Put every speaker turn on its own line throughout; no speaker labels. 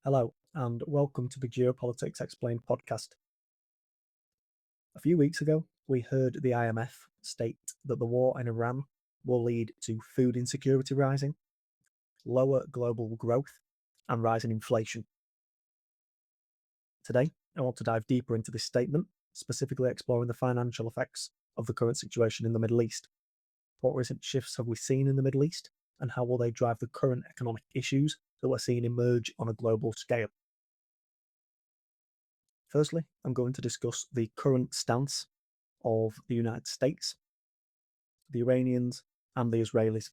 Hello, and welcome to the Geopolitics Explained podcast. A few weeks ago, we heard the IMF state that the war in Iran will lead to food insecurity rising, lower global growth, and rising inflation. Today, I want to dive deeper into this statement, specifically exploring the financial effects of the current situation in the Middle East. What recent shifts have we seen in the Middle East, and how will they drive the current economic issues that we're seeing emerge on a global scale? Firstly, I'm going to discuss the current stance of the United States, the Iranians, and the Israelis.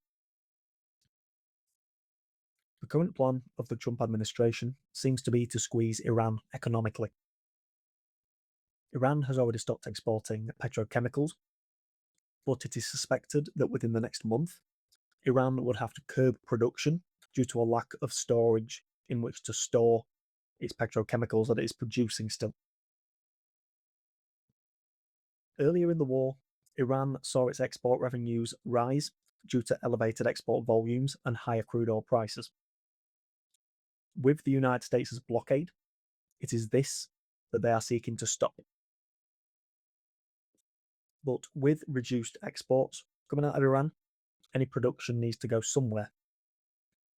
The current plan of the Trump administration seems to be to squeeze Iran economically. Iran has already stopped exporting petrochemicals, but it is suspected that within the next month, Iran would have to curb production due to a lack of storage in which to store its petrochemicals that it is producing still. Earlier in the war, Iran saw its export revenues rise due to elevated export volumes and higher crude oil prices. With the United States' blockade, it is this that they are seeking to stop. But with reduced exports coming out of Iran, any production needs to go somewhere.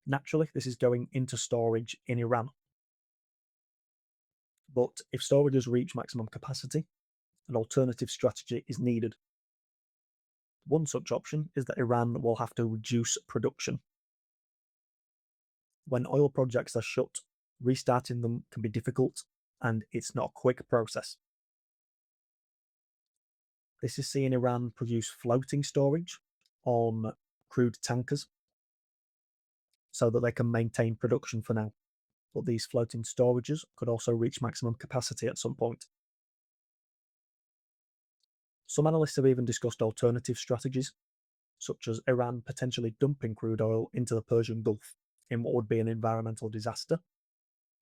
Naturally, this is going into storage in Iran. But if storages reach maximum capacity, an alternative strategy is needed. One such option is that Iran will have to reduce production. When oil projects are shut, restarting them can be difficult, and it's not a quick process. This is seeing Iran produce floating storage on crude tankers so that they can maintain production for now. But these floating storages could also reach maximum capacity at some point. Some analysts have even discussed alternative strategies, such as Iran potentially dumping crude oil into the Persian Gulf in what would be an environmental disaster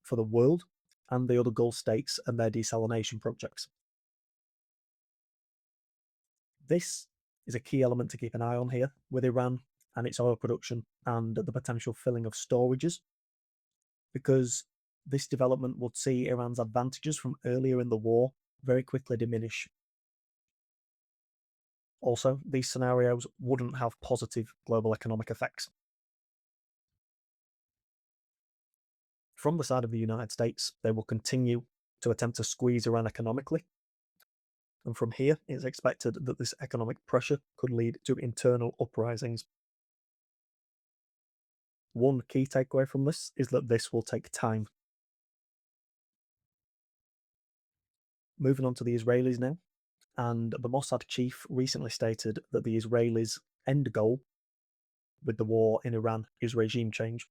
for the world and the other Gulf states and their desalination projects. This is a key element to keep an eye on here with Iran and its oil production and the potential filling of storages, because this development would see Iran's advantages from earlier in the war very quickly diminish. Also, these scenarios wouldn't have positive global economic effects. From the side of the United States, they will continue to attempt to squeeze Iran economically. And from here, it's expected that this economic pressure could lead to internal uprisings. One key takeaway from this is that this will take time. Moving on to the Israelis now, and the Mossad chief recently stated that the Israelis' end goal with the war in Iran is regime change,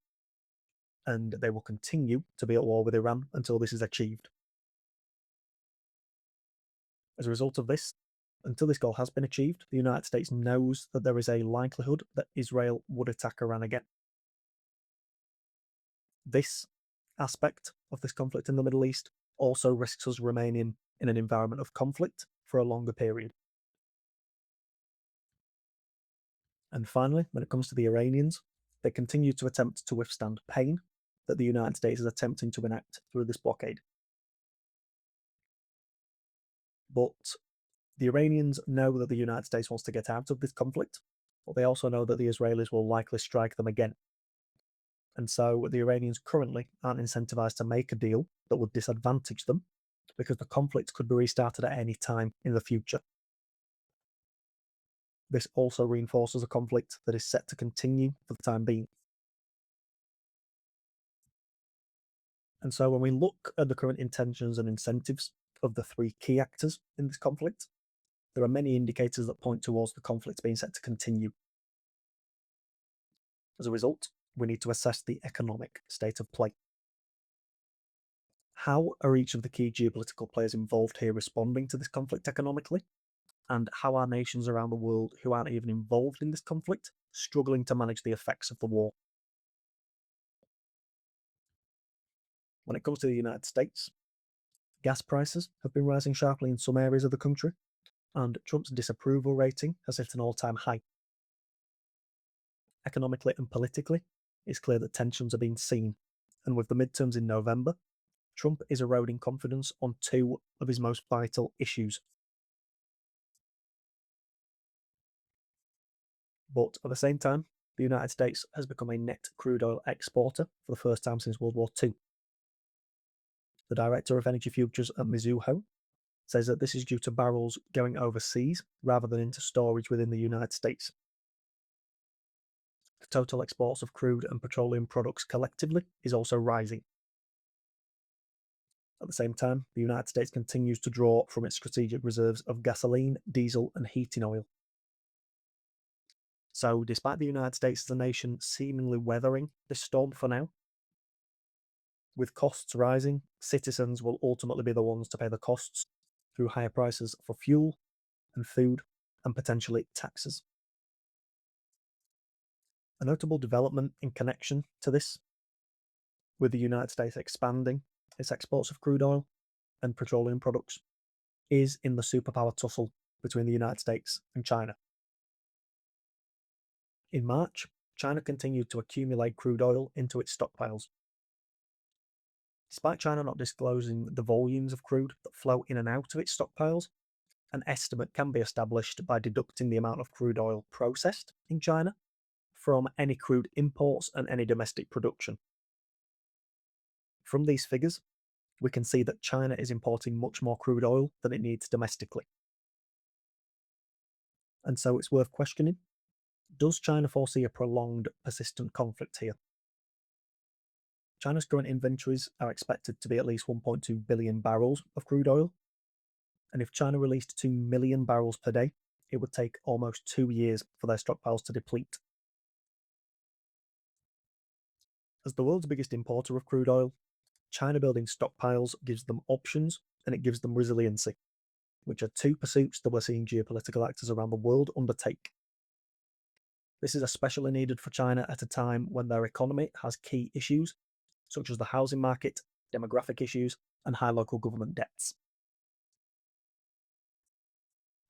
and they will continue to be at war with Iran until this is achieved. As a result of this, until this goal has been achieved, the United States knows that there is a likelihood that Israel would attack Iran again. This aspect of this conflict in the Middle East also risks us remaining in an environment of conflict for a longer period. And finally, when it comes to the Iranians, they continue to attempt to withstand pain that the United States is attempting to enact through this blockade. But the Iranians know that the United States wants to get out of this conflict, but they also know that the Israelis will likely strike them again. And so the Iranians currently aren't incentivized to make a deal that would disadvantage them, because the conflict could be restarted at any time in the future. This also reinforces a conflict that is set to continue for the time being. And so when we look at the current intentions and incentives of the three key actors in this conflict, there are many indicators that point towards the conflict being set to continue. As a result, we need to assess the economic state of play. How are each of the key geopolitical players involved here responding to this conflict economically? And how are nations around the world who aren't even involved in this conflict struggling to manage the effects of the war? When it comes to the United States, gas prices have been rising sharply in some areas of the country, and Trump's disapproval rating has hit an all-time high. Economically and politically, it's clear that tensions are being seen, And with the midterms in November, Trump is eroding confidence on two of his most vital issues. But at the same time, the United States has become a net crude oil exporter for the first time since World War II. The director of energy futures at Mizuho says that this is due to barrels going overseas rather than into storage within the United States. The total exports of crude and petroleum products collectively is also rising. At the same time, the United States continues to draw from its strategic reserves of gasoline, diesel, and heating oil. So, despite the United States as a nation seemingly weathering this storm for now, with costs rising, citizens will ultimately be the ones to pay the costs through higher prices for fuel and food and potentially taxes. A notable development in connection to this, with the United States expanding its exports of crude oil and petroleum products, is in the superpower tussle between the United States and China. In March, China continued to accumulate crude oil into its stockpiles. Despite China not disclosing the volumes of crude that flow in and out of its stockpiles, an estimate can be established by deducting the amount of crude oil processed in China from any crude imports and any domestic production. From these figures, we can see that China is importing much more crude oil than it needs domestically. And so it's worth questioning, does China foresee a prolonged, persistent conflict here? China's current inventories are expected to be at least 1.2 billion barrels of crude oil. And if China released 2 million barrels per day, it would take almost 2 years for their stockpiles to deplete. As the world's biggest importer of crude oil, China building stockpiles gives them options and it gives them resiliency, which are two pursuits that we're seeing geopolitical actors around the world undertake. This is especially needed for China at a time when their economy has key issues, such as the housing market, demographic issues, and high local government debts.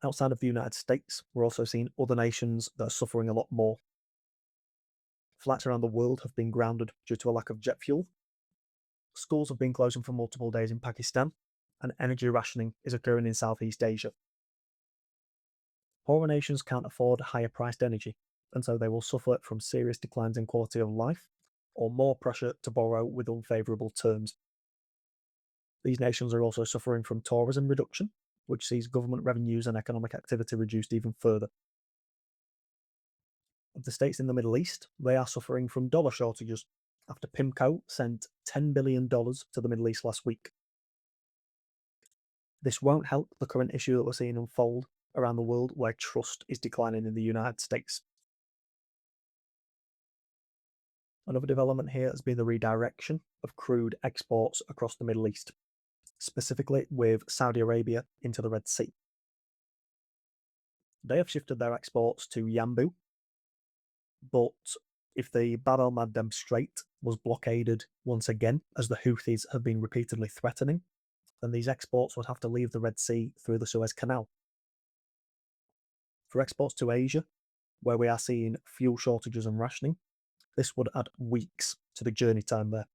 Outside of the United States, we're also seeing other nations that are suffering a lot more. Flights around the world have been grounded due to a lack of jet fuel. Schools have been closing for multiple days in Pakistan, and energy rationing is occurring in Southeast Asia. Poorer nations can't afford higher priced energy, and so they will suffer from serious declines in quality of life or more pressure to borrow with unfavourable terms. These nations are also suffering from tourism reduction, which sees government revenues and economic activity reduced even further. Of the states in the Middle East, they are suffering from dollar shortages after PIMCO sent $10 billion to the Middle East last week. This won't help the current issue that we're seeing unfold around the world where trust is declining in the United States. Another development here has been the redirection of crude exports across the Middle East, specifically with Saudi Arabia into the Red Sea. They have shifted their exports to Yanbu, but if the Bab al-Mandeb Strait was blockaded once again, as the Houthis have been repeatedly threatening, then these exports would have to leave the Red Sea through the Suez Canal. For exports to Asia, where we are seeing fuel shortages and rationing, this would add weeks to the journey time there.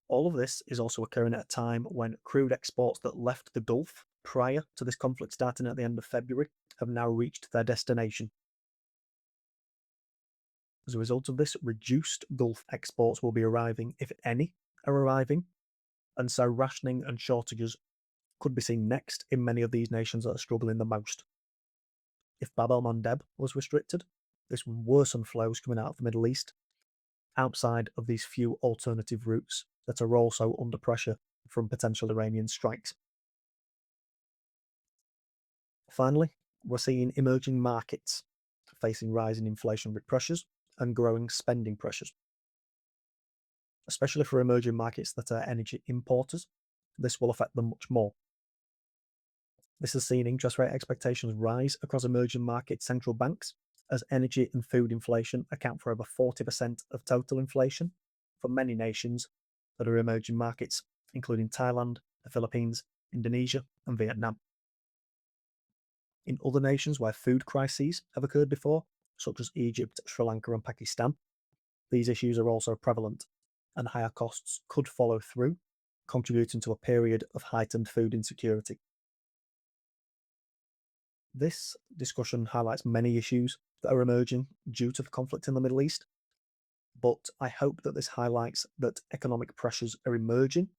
All of this is also occurring at a time when crude exports that left the Gulf prior to this conflict starting at the end of February have now reached their destination. As a result of this, reduced Gulf exports will be arriving, if any are arriving, and so rationing and shortages could be seen next in many of these nations that are struggling the most. If Bab al-Mandeb was restricted, this would worsen flows coming out of the Middle East outside of these few alternative routes that are also under pressure from potential Iranian strikes. Finally, we're seeing emerging markets facing rising inflationary pressures and growing spending pressures. Especially for emerging markets that are energy importers, this will affect them much more. This has seen interest rate expectations rise across emerging market central banks as energy and food inflation account for over 40% of total inflation for many nations that are emerging markets, including Thailand, the Philippines, Indonesia, and Vietnam. In other nations where food crises have occurred before, such as Egypt, Sri Lanka, and Pakistan, these issues are also prevalent, and higher costs could follow through, contributing to a period of heightened food insecurity. This discussion highlights many issues that are emerging due to the conflict in the Middle East, but I hope that this highlights that economic pressures are emerging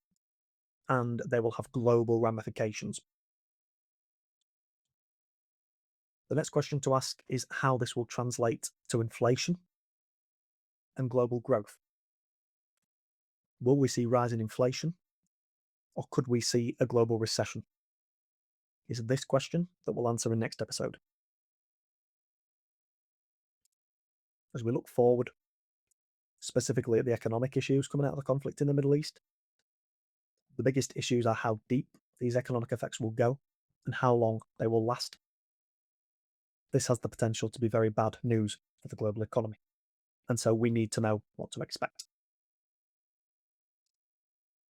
and they will have global ramifications. The next question to ask is how this will translate to inflation and global growth. Will we see rising inflation, or could we see a global recession? Is this question that we'll answer in next episode. As we look forward, specifically at the economic issues coming out of the conflict in the Middle East, the biggest issues are how deep these economic effects will go and how long they will last. This has the potential to be very bad news for the global economy, and so we need to know what to expect.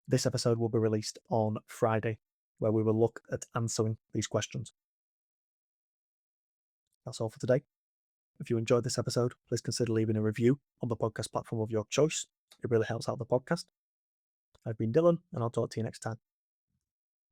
This episode will be released on Friday, where we will look at answering these questions. That's all for today. If you enjoyed this episode, please consider leaving a review on the podcast platform of your choice. It really helps out the podcast. I've been Dylan, and I'll talk to you next time.